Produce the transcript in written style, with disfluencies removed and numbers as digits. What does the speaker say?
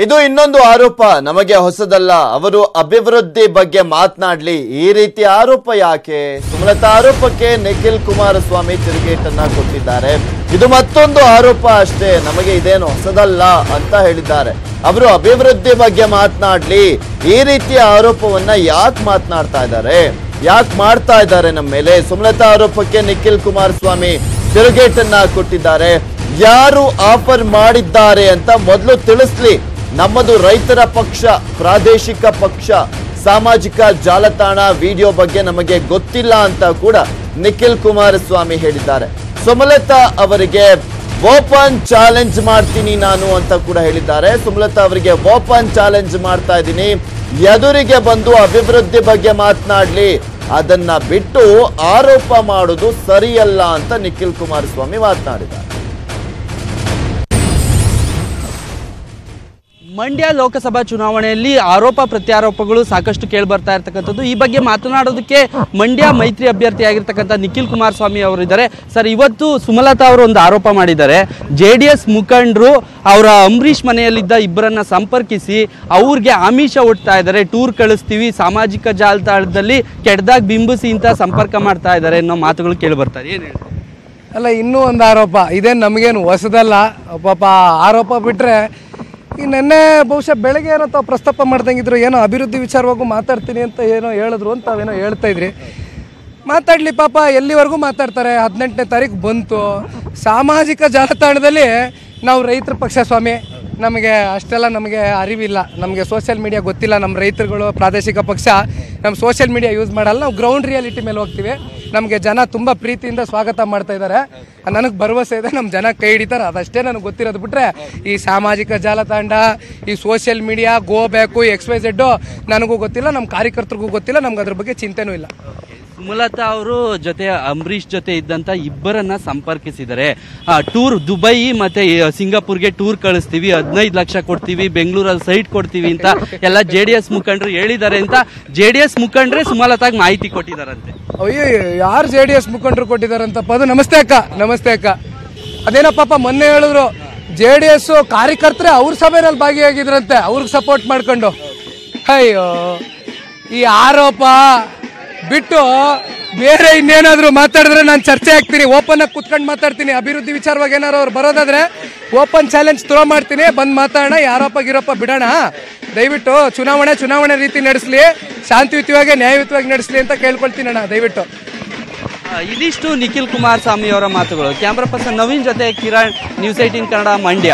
ಇದು ಇನ್ನೊಂದು ಆರೋಪ ನಮಗೆ ಹೊಸದಲ್ಲ. ಅವರು ಅಭಿವೃದ್ಧಿ ಬಗ್ಗೆ ಮಾತನಾಡ್ಲಿ, ಈ ರೀತಿ ಆರೋಪ ಯಾಕೆ? ಸುಮಲತಾ ಆರೋಪಕ್ಕೆ ನಿಖಿಲ್ ಕುಮಾರಸ್ವಾಮಿ ತಿರುಗೇಟನ್ನ ಕೊಟ್ಟಿದ್ದಾರೆ. ಇದು ಮತ್ತೊಂದು ಆರೋಪ ಅಷ್ಟೇ, ನಮಗೆ ಇದೇನು ಹೊಸದಲ್ಲ ಅಂತ ಹೇಳಿದ್ದಾರೆ. ಅವರು ಅಭಿವೃದ್ಧಿ ಬಗ್ಗೆ ಮಾತನಾಡ್ಲಿ, ಈ ರೀತಿಯ ಆರೋಪವನ್ನ ಯಾಕೆ ಮಾತನಾಡ್ತಾ ಇದ್ದಾರೆ, ಯಾಕೆ ಮಾಡ್ತಾ ಇದ್ದಾರೆ ನಮ್ಮ ಮೇಲೆ? ಸುಮಲತಾ ಆರೋಪಕ್ಕೆ ನಿಖಿಲ್ ಕುಮಾರಸ್ವಾಮಿ ತಿರುಗೇಟನ್ನ ಕೊಟ್ಟಿದ್ದಾರೆ. ಯಾರು ಆಫರ್ ಮಾಡಿದ್ದಾರೆ ಅಂತ ಮೊದಲು ತಿಳಿಸ್ಲಿ. ನಮ್ಮದು ರೈತರ ಪಕ್ಷ, ಪ್ರಾದೇಶಿಕ ಪಕ್ಷ, ಸಾಮಾಜಿಕ ಜಾಲತಾಣ ವಿಡಿಯೋ ಬಗ್ಗೆ ನಮಗೆ ಗೊತ್ತಿಲ್ಲ ಅಂತ ಕೂಡ ನಿಖಿಲ್ ಕುಮಾರಸ್ವಾಮಿ ಹೇಳಿದ್ದಾರೆ. ಸುಮಲತಾ ಅವರಿಗೆ ಓಪನ್ ಚಾಲೆಂಜ್ ಮಾಡ್ತೀನಿ ನಾನು ಅಂತ ಕೂಡ ಹೇಳಿದ್ದಾರೆ. ಸುಮಲತಾ ಅವರಿಗೆ ಓಪನ್ ಚಾಲೆಂಜ್ ಮಾಡ್ತಾ ಇದ್ದೀನಿ, ಎದುರಿಗೆ ಬಂದು ಅಭಿವೃದ್ಧಿ ಬಗ್ಗೆ ಮಾತನಾಡ್ಲಿ, ಅದನ್ನ ಬಿಟ್ಟು ಆರೋಪ ಮಾಡೋದು ಸರಿಯಲ್ಲ ಅಂತ ನಿಖಿಲ್ ಕುಮಾರಸ್ವಾಮಿ ಮಾತನಾಡಿದ್ದಾರೆ. ಮಂಡ್ಯ ಲೋಕಸಭಾ ಚುನಾವಣೆಯಲ್ಲಿ ಆರೋಪ ಪ್ರತ್ಯಾರೋಪಗಳು ಸಾಕಷ್ಟು ಕೇಳಿ ಬರ್ತಾ ಇರ್ತಕ್ಕಂಥದ್ದು. ಈ ಬಗ್ಗೆ ಮಾತನಾಡೋದಕ್ಕೆ ಮಂಡ್ಯ ಮೈತ್ರಿ ಅಭ್ಯರ್ಥಿ ಆಗಿರ್ತಕ್ಕಂಥ ನಿಖಿಲ್ ಕುಮಾರಸ್ವಾಮಿ ಅವರು ಇದ್ದಾರೆ. ಸರ್, ಇವತ್ತು ಸುಮಲತಾ ಅವರು ಒಂದು ಆರೋಪ ಮಾಡಿದ್ದಾರೆ. JDS ಮುಖಂಡರು ಅವರ ಅಂಬರೀಷ್ ಮನೆಯಲ್ಲಿದ್ದ ಇಬ್ಬರನ್ನ ಸಂಪರ್ಕಿಸಿ ಅವ್ರಿಗೆ ಆಮಿಷ ಒಡ್ತಾ ಇದ್ದಾರೆ, ಟೂರ್ ಕಳಿಸ್ತೀವಿ, ಸಾಮಾಜಿಕ ಜಾಲತಾಣದಲ್ಲಿ ಕೆಟ್ಟದಾಗ ಬಿಂಬಿಸಿ ಅಂತ ಸಂಪರ್ಕ ಮಾಡ್ತಾ ಇದ್ದಾರೆ ಅನ್ನೋ ಮಾತುಗಳು ಕೇಳಿ ಬರ್ತಾರೆ. ಏನು ಹೇಳಿ? ಅಲ್ಲ, ಇನ್ನೂ ಒಂದು ಆರೋಪ ಇದೇನು ನಮಗೇನು ಹೊಸದಲ್ಲ. ಪಾಪ ಆರೋಪ ಬಿಟ್ಟರೆ ಈ ನೆನ್ನೆ ಬಹುಶಃ ಬೆಳಗ್ಗೆ ಏನೋ ತಾವು ಪ್ರಸ್ತಾಪ ಮಾಡ್ದಂಗಿದ್ರು, ಏನೋ ಅಭಿವೃದ್ಧಿ ವಿಚಾರವಾಗೂ ಮಾತಾಡ್ತೀನಿ ಅಂತ ಏನೋ ಹೇಳಿದ್ರು ಅಂತ ತಾವೇನೋ ಹೇಳ್ತಾ ಇದ್ರಿ. ಮಾತಾಡಲಿ ಪಾಪ, ಎಲ್ಲಿವರೆಗೂ ಮಾತಾಡ್ತಾರೆ. 18ನೇ ತಾರೀಕು ಬಂತು. ಸಾಮಾಜಿಕ ಜಾಲತಾಣದಲ್ಲಿ ನಾವು ರೈತರ ಪಕ್ಷ ಸ್ವಾಮಿ, ನಮಗೆ ಅಷ್ಟೆಲ್ಲ ನಮಗೆ ಅರಿವಿಲ್ಲ, ನಮಗೆ ಸೋಷಿಯಲ್ ಮೀಡಿಯಾ ಗೊತ್ತಿಲ್ಲ. ನಮ್ಮ ರೈತರುಗಳು ಪ್ರಾದೇಶಿಕ ಪಕ್ಷ, ನಮ್ಮ ಸೋಷಿಯಲ್ ಮೀಡಿಯಾ ಯೂಸ್ ಮಾಡಲ್ಲ. ನಾವು ಗ್ರೌಂಡ್ ರಿಯಾಲಿಟಿ ಮೇಲೆ ಹೋಗ್ತೀವಿ. ನಮಗೆ ಜನ ತುಂಬ ಪ್ರೀತಿಯಿಂದ ಸ್ವಾಗತ ಮಾಡ್ತಾ ಇದ್ದಾರೆ. ನನಗೆ ಭರವಸೆ ಇದೆ ನಮ್ಮ ಜನ ಕೈ ಹಿಡಿತಾರೆ, ಅದಷ್ಟೇ ನನಗೆ ಗೊತ್ತಿರೋದು. ಬಿಟ್ಟರೆ ಈ ಸಾಮಾಜಿಕ ಜಾಲತಾಣ, ಈ ಸೋಷಿಯಲ್ ಮೀಡಿಯಾ, ಗೋ ಬ್ಯಾಕು, XYZ ನನಗೂ ಗೊತ್ತಿಲ್ಲ, ನಮ್ಮ ಕಾರ್ಯಕರ್ತರಿಗೂ ಗೊತ್ತಿಲ್ಲ, ನಮ್ಗೆ ಅದ್ರ ಬಗ್ಗೆ ಚಿಂತೆನೂ ಇಲ್ಲ. ಸುಮಲತಾ ಅವರು ಜೊತೆ ಅಂಬರೀಷ್ ಜೊತೆ ಇದ್ದಂತ ಇಬ್ಬರನ್ನ ಸಂಪರ್ಕಿಸಿದರೆ ಟೂರ್ ದುಬೈ ಮತ್ತೆ ಸಿಂಗಾಪುರ್ಗೆ ಟೂರ್ ಕಳಿಸ್ತೀವಿ, 15 ಲಕ್ಷ ಕೊಡ್ತೀವಿ, ಬೆಂಗಳೂರಲ್ಲಿ ಸೈಟ್ ಕೊಡ್ತೀವಿ ಅಂತ ಎಲ್ಲ JDS ಮುಖಂಡರು ಹೇಳಿದ್ದಾರೆ ಅಂತ JDS ಮುಖಂಡ್ರೆ ಸುಮಲತಾಗ್ ಮಾಹಿತಿ ಕೊಟ್ಟಿದಾರಂತೆ. ಅಯ್ಯೋ, ಯಾರು JDS ಮುಖಂಡರು ಕೊಟ್ಟಿದಾರಂತಪ್ಪ? ಅದು ನಮಸ್ತೆ ಅಕ್ಕ, ನಮಸ್ತೆ ಅಕ್ಕ. ಅದೇನೋ ಪಾಪ ಮೊನ್ನೆ ಹೇಳಿದ್ರು, JDS ಕಾರ್ಯಕರ್ತರೆ ಅವ್ರ ಸಭೆಯಲ್ಲಿ ಭಾಗಿಯಾಗಿದ್ರಂತೆ, ಅವ್ರಿಗೆ ಸಪೋರ್ಟ್ ಮಾಡ್ಕೊಂಡು. ಅಯ್ಯೋ, ಈ ಆರೋಪ ಬಿಟ್ಟು ಬೇರೆ ಇನ್ನೇನಾದ್ರು ಮಾತಾಡಿದ್ರೆ ನಾನು ಚರ್ಚೆ ಆಗ್ತೀನಿ, ಓಪನ್ ಆಗಿ ಕುತ್ಕೊಂಡು ಮಾತಾಡ್ತೀನಿ. ಅಭಿವೃದ್ಧಿ ವಿಚಾರವಾಗಿ ಏನಾರು ಅವ್ರು ಬರೋದಾದ್ರೆ ಓಪನ್ ಚಾಲೆಂಜ್ ಥ್ರೋ ಮಾಡ್ತೀನಿ, ಬಂದು ಮಾತಾಡೋಣ. ಯಾರೋಪ ಗಿರೋಪ ಬಿಡೋಣ. ದಯವಿಟ್ಟು ಚುನಾವಣೆ ರೀತಿ ನಡೆಸಲಿ, ಶಾಂತಿಯುತವಾಗಿ ನ್ಯಾಯಯುತವಾಗಿ ನಡೆಸಲಿ ಅಂತ ಕೇಳ್ಕೊಳ್ತೀನಿ ಅಣ್ಣ, ದಯವಿಟ್ಟು. ಇದಿಷ್ಟು ನಿಖಿಲ್ ಕುಮಾರಸ್ವಾಮಿ ಅವರ ಮಾತುಗಳು. ಕ್ಯಾಮ್ರಾ ಪರ್ಸನ್ ನವೀನ್ ಜೊತೆ ಕಿರಣ್, News 18 ಕನ್ನಡ, ಮಂಡ್ಯ.